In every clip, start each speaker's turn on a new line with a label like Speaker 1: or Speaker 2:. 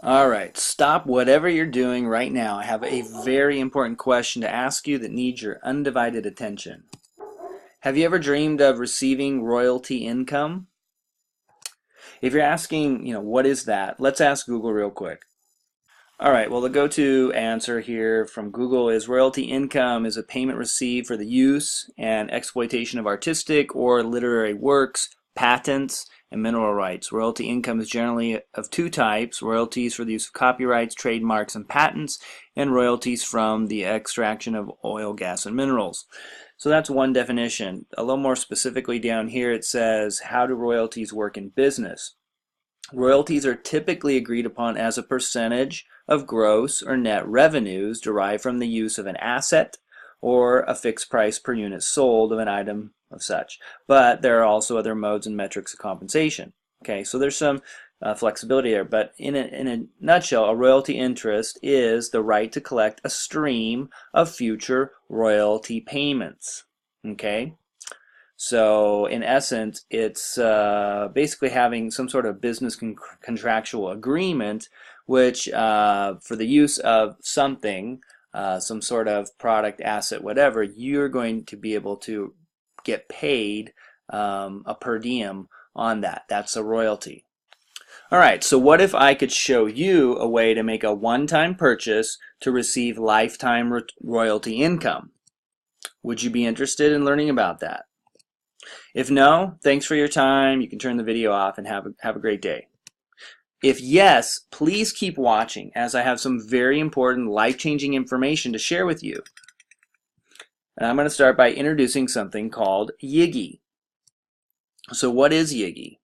Speaker 1: All right, stop whatever you're doing right now. I have a very important question to ask you that needs your undivided attention. Have you ever dreamed of receiving royalty income? If you're asking, what is that? Let's ask Google real quick. All right, well, the go-to answer here from Google is royalty income is a payment received for the use and exploitation of artistic or literary works, patents, and mineral rights. Royalty income is generally of two types: royalties for the use of copyrights, trademarks, and patents, and royalties from the extraction of oil, gas, and minerals. So that's one definition. A little more specifically down here it says, how do royalties work in business? Royalties are typically agreed upon as a percentage of gross or net revenues derived from the use of an asset or a fixed price per unit sold of an item of such. But there are also other modes and metrics of compensation. Okay, so there's some flexibility there, but in a nutshell, a royalty interest is the right to collect a stream of future royalty payments. Okay. So in essence, it's basically having some sort of business contractual agreement, which for the use of something, some sort of product, asset, whatever, you're going to be able to get paid a per diem on that. That's a royalty. All right, so what if I could show you a way to make a one-time purchase to receive lifetime royalty income? Would you be interested in learning about that? If no, thanks for your time. You can turn the video off and have a great day. If yes, please keep watching as I have some very important life-changing information to share with you. And I'm going to start by introducing something called Yiggy. So what is Yiggy?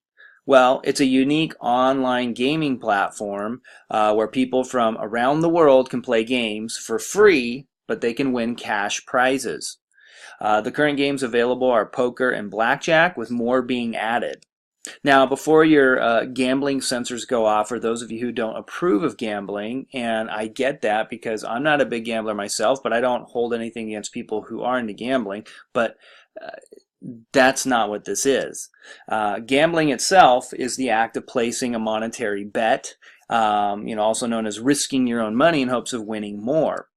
Speaker 1: Well, it's a unique online gaming platform where people from around the world can play games for free, but they can win cash prizes. The current games available are poker and blackjack, with more being added. Now, before your gambling sensors go off, for those of you who don't approve of gambling, and I get that because I'm not a big gambler myself, but I don't hold anything against people who are into gambling, but that's not what this is. Gambling itself is the act of placing a monetary bet, also known as risking your own money in hopes of winning more.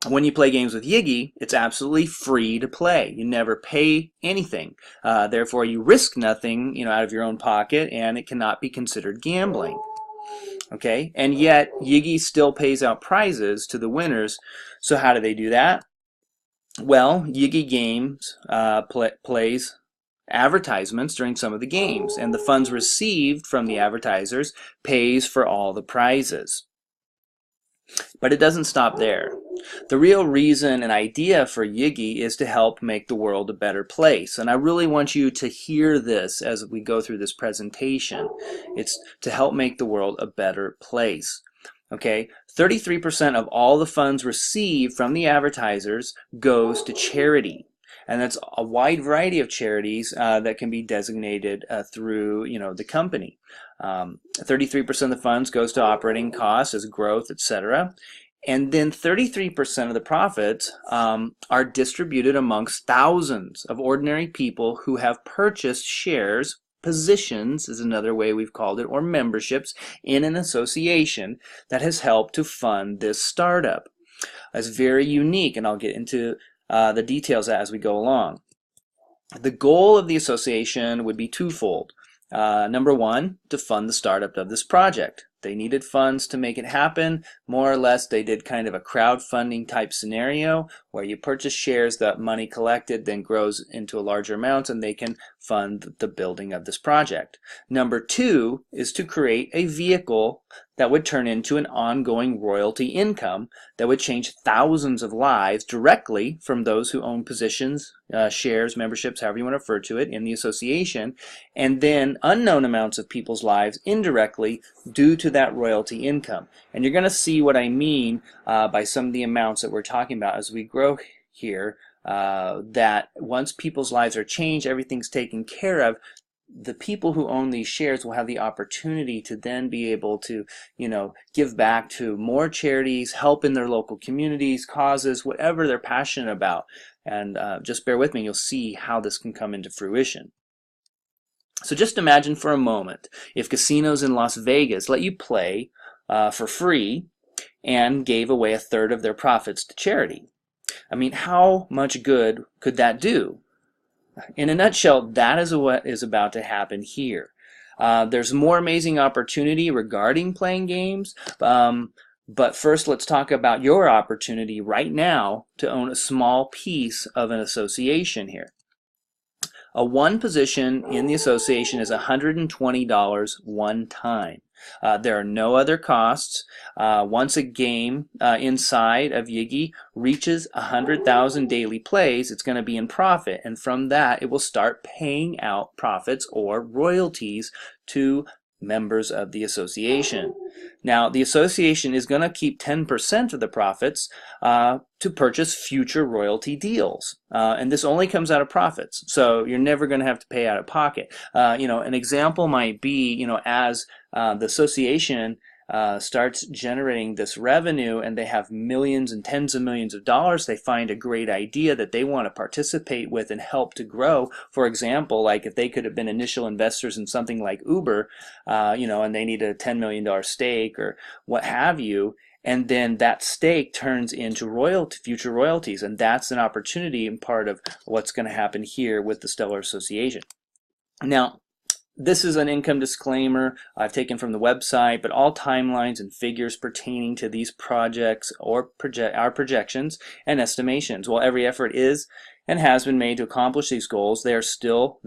Speaker 1: When you play games with Yiggy, it's absolutely free to play. You never pay anything. Therefore, you risk nothing, out of your own pocket, and it cannot be considered gambling. Okay, and yet Yiggy still pays out prizes to the winners. So how do they do that? Well, Yiggy Games plays advertisements during some of the games, and the funds received from the advertisers pays for all the prizes. But it doesn't stop there. The real reason and idea for Yiggy is to help make the world a better place. And I really want you to hear this as we go through this presentation. It's to help make the world a better place. Okay, 33% of all the funds received from the advertisers goes to charity. And that's a wide variety of charities that can be designated through, the company. 33% of the funds goes to operating costs as growth, etc. And then 33% of the profits are distributed amongst thousands of ordinary people who have purchased shares, positions is another way we've called it, or memberships in an association that has helped to fund this startup. It's very unique, and I'll get into the details as we go along. The goal of the association would be twofold. Number one, to fund the startup of this project. They needed funds to make it happen. More or less, they did kind of a crowdfunding type scenario where you purchase shares, that money collected then grows into a larger amount, and they can fund the building of this project. Number two is to create a vehicle that would turn into an ongoing royalty income that would change thousands of lives directly from those who own positions, shares, memberships, however you want to refer to it, in the association, and then unknown amounts of people's lives indirectly due to that royalty income. And you're going to see what I mean by some of the amounts that we're talking about as we grow here, that once people's lives are changed, everything's taken care of, the people who own these shares will have the opportunity to then be able to, give back to more charities, help in their local communities, causes, whatever they're passionate about. And just bear with me, you'll see how this can come into fruition. So just imagine for a moment if casinos in Las Vegas let you play for free and gave away a third of their profits to charity. I mean, how much good could that do? In a nutshell, that is what is about to happen here. There's more amazing opportunity regarding playing games, but first let's talk about your opportunity right now to own a small piece of an association here. A one position in the association is $120 one time. There are no other costs. Once a game inside of Yiggy reaches 100,000 daily plays, it's going to be in profit, and from that it will start paying out profits or royalties to members of the association. Now, the association is going to keep 10% of the profits to purchase future royalty deals. And this only comes out of profits. So you're never going to have to pay out of pocket. An example might be, as the association starts generating this revenue and they have millions and tens of millions of dollars, they find a great idea that they want to participate with and help to grow. For example, like if they could have been initial investors in something like Uber, and they need a $10 million stake or what have you, and then that stake turns into future royalties, and that's an opportunity and part of what's going to happen here with the Stellar Association. Now, this is an income disclaimer I've taken from the website, but all timelines and figures pertaining to these projects or our projections and estimations. While every effort is and has been made to accomplish these goals, they are still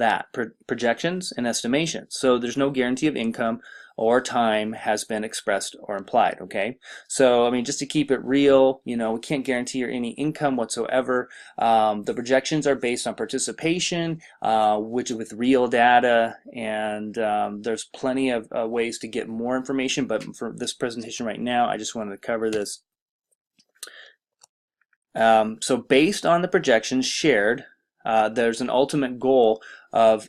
Speaker 1: projections and estimations. So there's no guarantee of income or time has been expressed or implied, okay? So, I mean, just to keep it real, we can't guarantee any income whatsoever. The projections are based on participation, which with real data, and there's plenty of ways to get more information, but for this presentation right now, I just wanted to cover this. So based on the projections shared, there's an ultimate goal of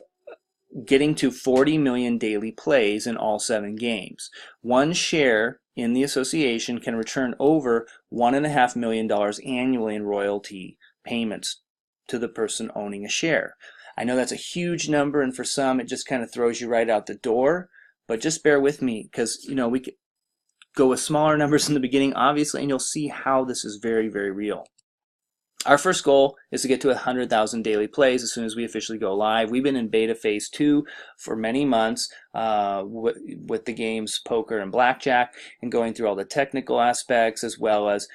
Speaker 1: getting to 40 million daily plays in all 7 games. One share in the association can return over $1.5 million annually in royalty payments to the person owning a share. I know that's a huge number, and for some it just kind of throws you right out the door, but just bear with me because we could go with smaller numbers in the beginning, obviously, and you'll see how this is very, very real. Our first goal is to get to 100,000 daily plays as soon as we officially go live. We've been in beta phase 2 for many months with the games poker and blackjack, and going through all the technical aspects as well as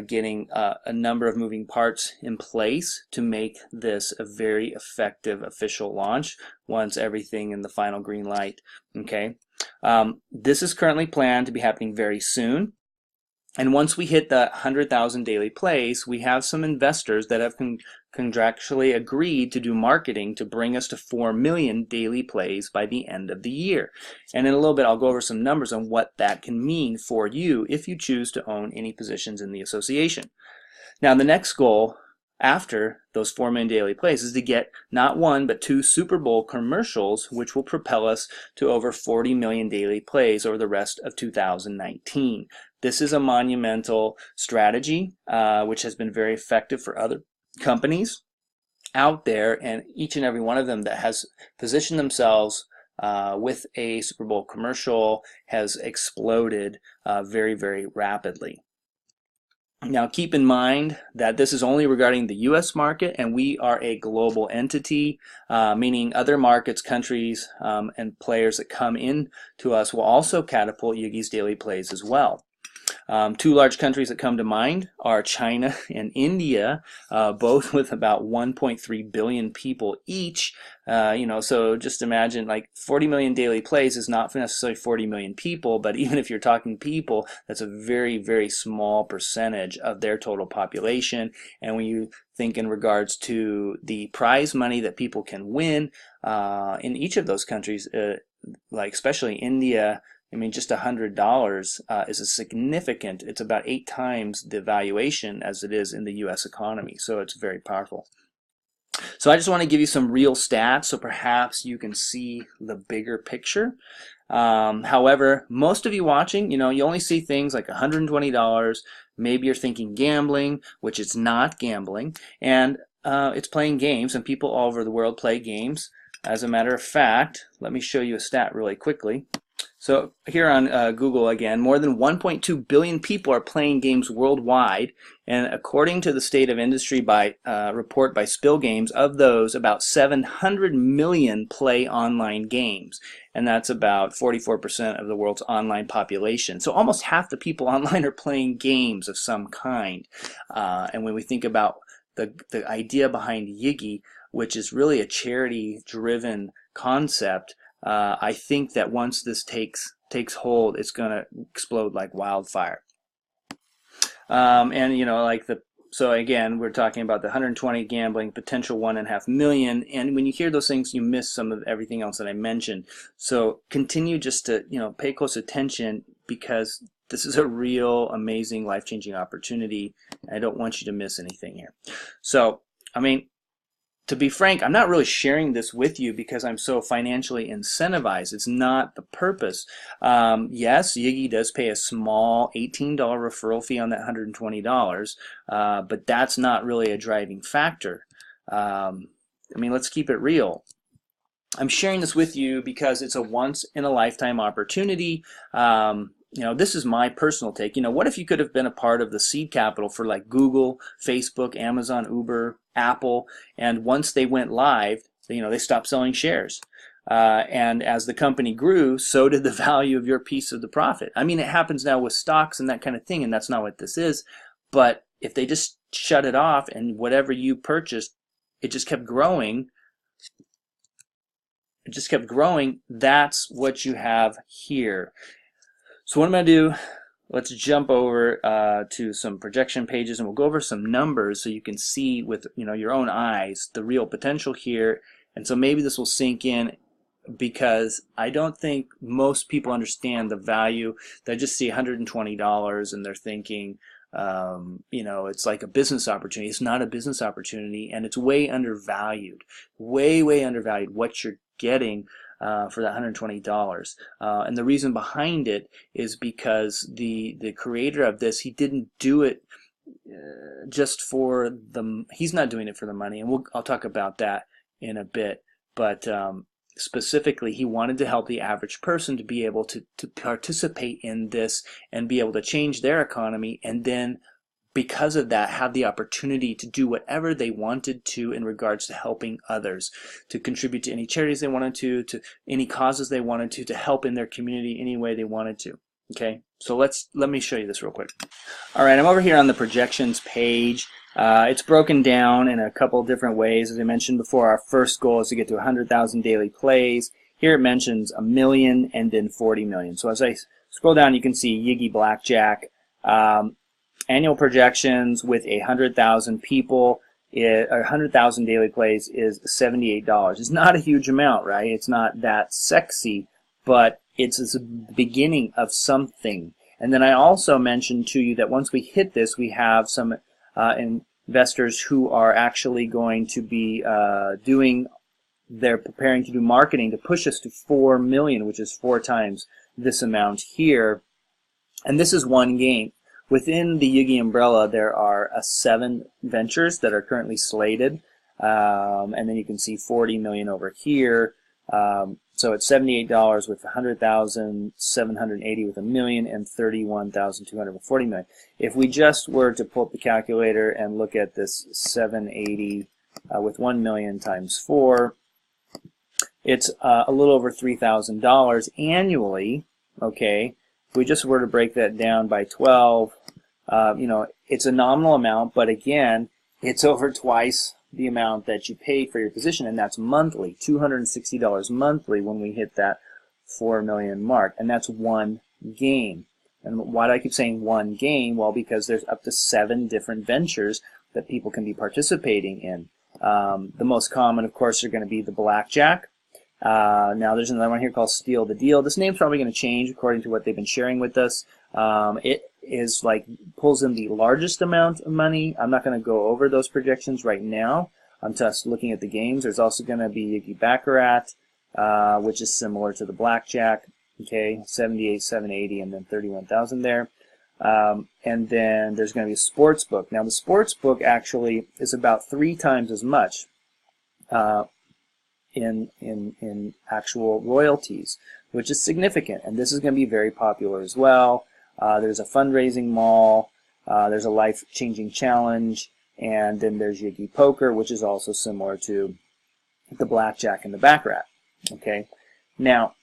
Speaker 1: getting a number of moving parts in place to make this a very effective official launch once everything in the final green light. Okay, this is currently planned to be happening very soon. And once we hit the 100,000 daily plays, we have some investors that have contractually agreed to do marketing to bring us to 4 million daily plays by the end of the year. And in a little bit, I'll go over some numbers on what that can mean for you if you choose to own any positions in the association. Now, the next goal after those 4 million daily plays is to get not 1 but 2 Super Bowl commercials, which will propel us to over 40 million daily plays over the rest of 2019. This is a monumental strategy which has been very effective for other companies out there, and each and every one of them that has positioned themselves with a Super Bowl commercial has exploded very, very rapidly. Now, keep in mind that this is only regarding the U.S. market, and we are a global entity, meaning other markets, countries, and players that come in to us will also catapult Yiggy's daily plays as well. 2 large countries that come to mind are China and India, both with about 1.3 billion people each. So just imagine, like, 40 million daily plays is not necessarily 40 million people, but even if you're talking people, that's a very, very small percentage of their total population. And when you think in regards to the prize money that people can win in each of those countries, like especially India, I mean, just $100 is a significant, it's about 8 times the valuation as it is in the U.S. economy. So it's very powerful. So I just want to give you some real stats so perhaps you can see the bigger picture. However, most of you watching, you only see things like $120. Maybe you're thinking gambling, which is not gambling, and it's playing games, and people all over the world play games. As a matter of fact, let me show you a stat really quickly. So here on Google again, more than 1.2 billion people are playing games worldwide, and according to the State of Industry report by Spill Games, of those, about 700 million play online games, and that's about 44% of the world's online population. So almost half the people online are playing games of some kind. And when we think about the idea behind Yiggy, which is really a charity-driven concept, I think that once this takes hold, it's going to explode like wildfire. And you know, so again, we're talking about the 120 gambling, potential 1.5 million, and when you hear those things, you miss some of everything else that I mentioned. So continue just to, you know, pay close attention, because this is a real amazing, life-changing opportunity. I don't want you to miss anything here. So, I mean, to be frank, I'm not really sharing this with you because I'm so financially incentivized. It's not the purpose. Yes, Yiggy does pay a small $18 referral fee on that $120, but that's not really a driving factor. I mean, let's keep it real. I'm sharing this with you because it's a once-in-a-lifetime opportunity. You know, this is my personal take. You know, what if you could have been a part of the seed capital for like Google, Facebook, Amazon, Uber, Apple, and once they went live, you know, they stopped selling shares. And as the company grew, so did the value of your piece of the profit. I mean, it happens now with stocks and that kind of thing, and that's not what this is. But if they just shut it off and whatever you purchased, it just kept growing, that's what you have here. So what I'm going to do, let's jump over to some projection pages, and we'll go over some numbers so you can see with, you know, your own eyes the real potential here. And so maybe this will sink in, because I don't think most people understand the value. They just see $120 and they're thinking, you know, it's like a business opportunity. It's not a business opportunity, and it's way undervalued, way undervalued what you're getting for that $120. And the reason behind it is because the creator of this, he didn't do it just for he's not doing it for the money, and I'll talk about that in a bit. But specifically, he wanted to help the average person to be able to participate in this and be able to change their economy, and then because of that, have the opportunity to do whatever they wanted to in regards to helping others, to contribute to any charities they wanted to any causes they wanted to help in their community any way they wanted to. Okay, so let me show you this real quick. All right, I'm over here on the projections page. It's broken down in a couple different ways. As I mentioned before, our first goal is to get to 100,000 daily plays. Here it mentions 1 million and then 40 million. So as I scroll down, you can see Yiggy Blackjack. Annual projections with 100,000 people, 100,000 daily plays is $78. It's not a huge amount, right? It's not that sexy, but it's the beginning of something. And then I also mentioned to you that once we hit this, we have some investors who are actually going to be they're preparing to do marketing to push us to 4 million, which is 4 times this amount here. And this is one game. Within the Yiggy umbrella, there are 7 ventures that are currently slated, and then you can see 40 million over here. So it's $78 with 100,000, 780 with 1 million, and 31,200 with 40 million. If we just were to pull up the calculator and look at this 780 with 1 million times 4, it's a little over $3,000 annually. Okay. If we just were to break that down by 12, you know, it's a nominal amount, but again, it's over twice the amount that you pay for your position, and that's monthly, $260 monthly when we hit that 4 million mark, and that's one game. And why do I keep saying one game? Well, because there's up to 7 different ventures that people can be participating in. The most common, of course, are going to be the blackjack. Now there's another one here called Steal the Deal. This name's probably going to change according to what they've been sharing with us. It is like pulls in the largest amount of money. I'm not going to go over those projections right now. I'm just looking at the games. There's also going to be Yiggy Baccarat, which is similar to the blackjack. Okay, 78, 780, and then 31,000 there. And then there's going to be a sports book. Now the sports book actually is about 3 times as much in actual royalties. which is significant. And this is going to be very popular as well. There's a fundraising mall. There's a life-changing challenge. And then there's Yiggy Poker, which is also similar to the blackjack and the baccarat. Okay. Now,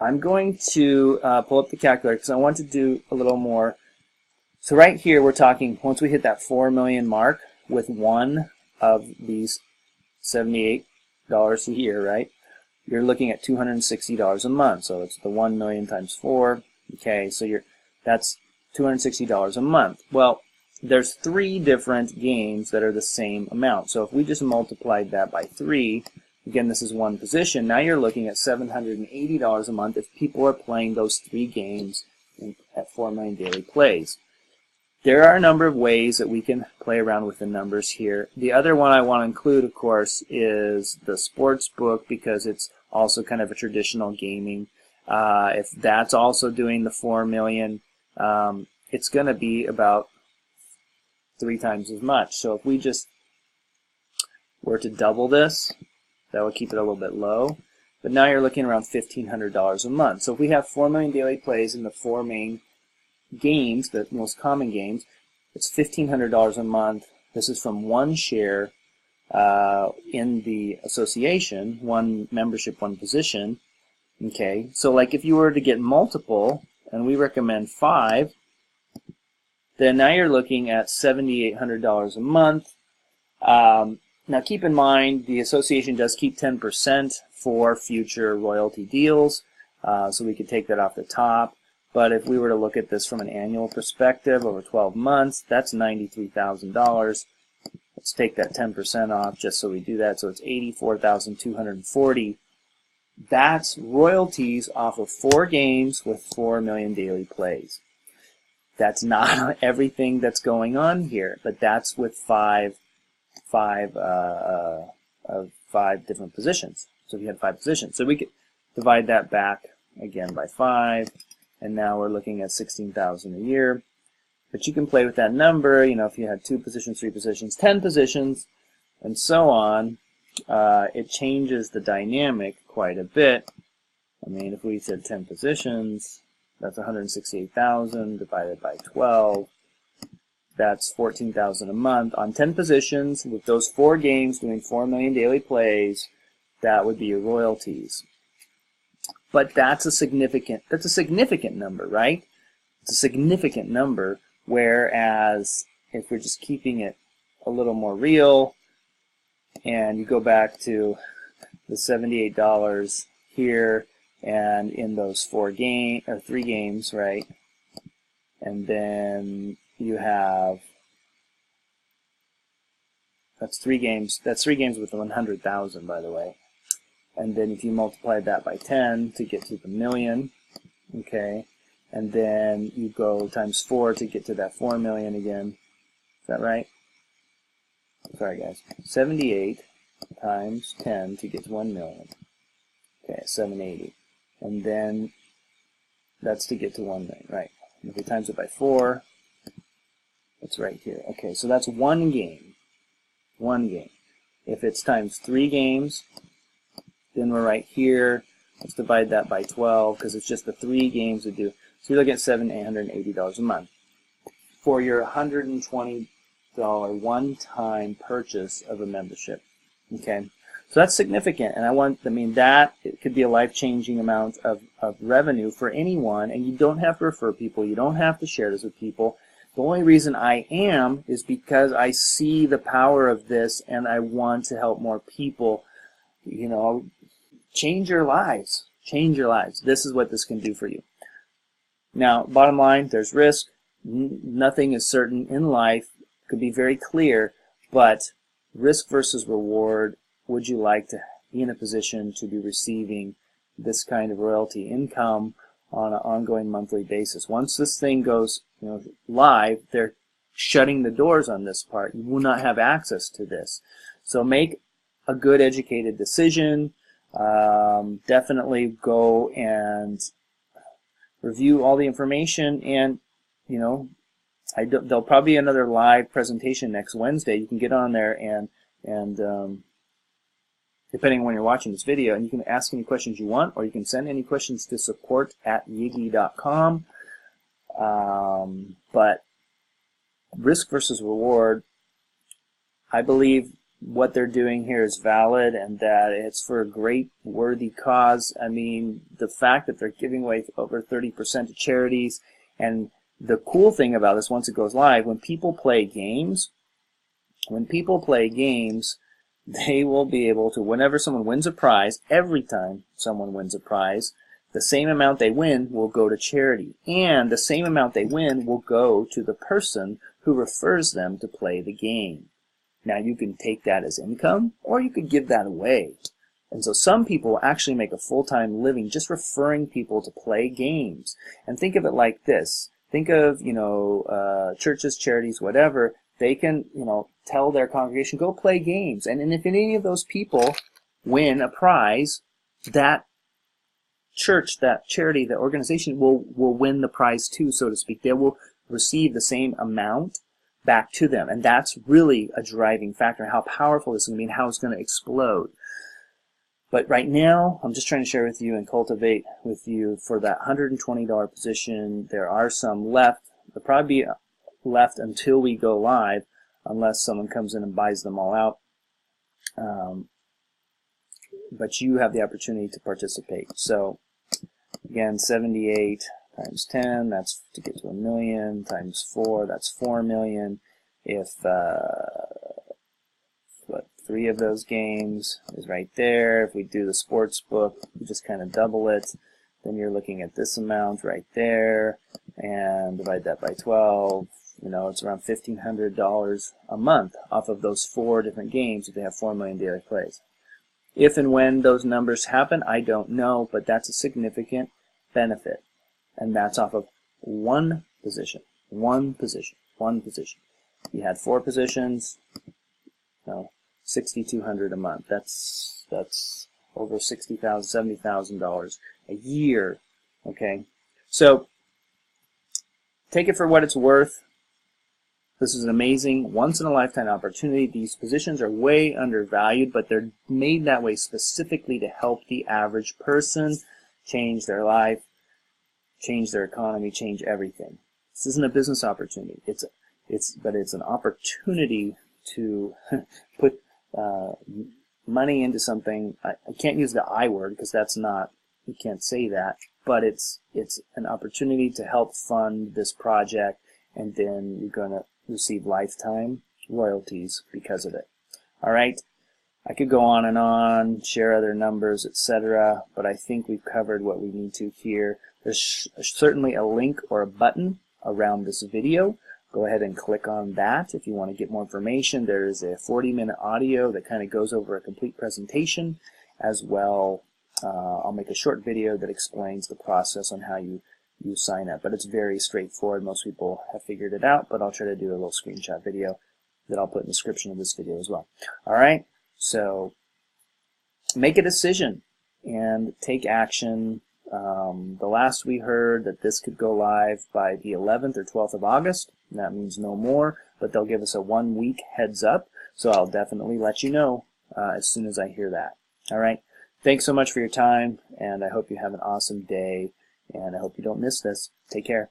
Speaker 1: I'm going to pull up the calculator because I want to do a little more. So right here, we're talking, once we hit that 4 million mark with one of these $78 a year, right? You're looking at $260 a month. So it's the 1 million times 4. Okay, so that's $260 a month. Well, there's 3 different games that are the same amount. So if we just multiplied that by 3, again, this is one position, now you're looking at $780 a month if people are playing those 3 games at 4 million daily plays. There are a number of ways that we can play around with the numbers here. The other one I want to include, of course, is the sports book, because it's also kind of a traditional gaming. If that's also doing the 4 million, it's going to be about 3 times as much. So if we just were to double this, that would keep it a little bit low. But now you're looking around $1,500 a month. So if we have 4 million daily plays in the 4 main games, the most common games, it's $1,500 a month. This is from one share in the association, one membership, one position. Okay, so like if you were to get multiple, and we recommend 5, then now you're looking at $7,800 a month. Now keep in mind, the association does keep 10% for future royalty deals, so we could take that off the top. But if we were to look at this from an annual perspective over 12 months, that's $93,000. Let's take that 10% off just so we do that. So it's $84,240. That's royalties off of 4 games with 4 million daily plays. That's not everything that's going on here, but that's with 5 different positions. So if you had 5 positions, so we could divide that back again by 5. And now we're looking at $16,000 a year. But you can play with that number, you know, if you had 2 positions, 3 positions, 10 positions, and so on. It changes the dynamic quite a bit. I mean, if we said 10 positions, that's $168,000 divided by 12. That's $14,000 a month. On 10 positions, with those 4 games doing 4 million daily plays, that would be your royalties. But that's a significant number, right? It's a significant number, whereas if we're just keeping it a little more real, and you go back to the $78 here, and in those 3 games, right? And then you have, that's 3 games. That's 3 games with 100,000, by the way. And then if you multiply that by 10 to get to the million, okay, and then you go times 4 to get to that 4 million again. Is that right? Sorry, guys. 78 times 10 to get to 1 million. Okay, 780. And then that's to get to 1 million, right? And if we times it by 4, it's right here. Okay, so that's 1 game. 1 game. If it's times 3 games, then we're right here. Let's divide that by 12 because it's just the 3 games to do. So you're looking at $780 a month for your $120 one-time purchase of a membership. Okay, so that's significant, and that it could be a life-changing amount of revenue for anyone, and you don't have to refer people, you don't have to share this with people. The only reason I am is because I see the power of this, and I want to help more people, you know, change your lives. Change your lives. This is what this can do for you. Now, bottom line, there's risk. Nothing is certain in life. It could be very clear, but risk versus reward. Would you like to be in a position to be receiving this kind of royalty income on an ongoing monthly basis? Once this thing goes, you know, live, they're shutting the doors on this part. You will not have access to this. So make a good educated decision. Definitely go and review all the information, and you know, there'll probably be another live presentation next Wednesday. You can get on there and depending on when you're watching this video. And you can ask any questions you want, or you can send any questions to support@yigi.com. But risk versus reward, I believe what they're doing here is valid and that it's for a great, worthy cause. I mean, the fact that they're giving away over 30% to charities, and the cool thing about this, once it goes live, when people play games, they will be able to, whenever someone wins a prize, every time someone wins a prize, the same amount they win will go to charity, and the same amount they win will go to the person who refers them to play the game. Now, you can take that as income, or you could give that away. And so some people actually make a full-time living just referring people to play games. And think of it like this. Think of, churches, charities, whatever. They can, tell their congregation, go play games. And if any of those people win a prize, that church, that charity, that organization will win the prize too, so to speak. They will receive the same amount back to them. And that's really a driving factor in how powerful this is going to be and how it's going to explode. But right now, I'm just trying to share with you and cultivate with you for that $120 position. There are some left. There'll probably be left until we go live, unless someone comes in and buys them all out. But you have the opportunity to participate. So, again, 78 times 10, that's to get to $1 million, times 4, that's $4 million. If 3 of those games is right there. If we do the sports book, we just kind of double it. Then you're looking at this amount right there, and divide that by 12. It's around $1,500 a month off of those 4 different games if they have 4 million daily plays. If and when those numbers happen, I don't know, but that's a significant benefit. And that's off of one position. One position. You had 4 positions, $6,200 a month. That's over $60,000, $70,000 a year. Okay, so take it for what it's worth. This is an amazing, once-in-a-lifetime opportunity. These positions are way undervalued, but they're made that way specifically to help the average person change their life, change their economy, change everything. This isn't a business opportunity. But it's an opportunity to put money into something. I can't use the I word because that's not, you can't say that, but it's an opportunity to help fund this project, and then you're going to receive lifetime royalties because of it. All right, I could go on, share other numbers, etc., but I think we've covered what we need to here. There's certainly a link or a button around this video. Go ahead and click on that if you want to get more information. There is a 40-minute audio that kind of goes over a complete presentation as well. I'll make a short video that explains the process on how you sign up, but it's very straightforward. Most people have figured it out, but I'll try to do a little screenshot video that I'll put in the description of this video as well. All right, so make a decision and take action. The last we heard that this could go live by the 11th or 12th of August. That means no more, but they'll give us a 1-week heads up, so I'll definitely let you know as soon as I hear that. All right, thanks so much for your time, and I hope you have an awesome day, and I hope you don't miss this. Take care.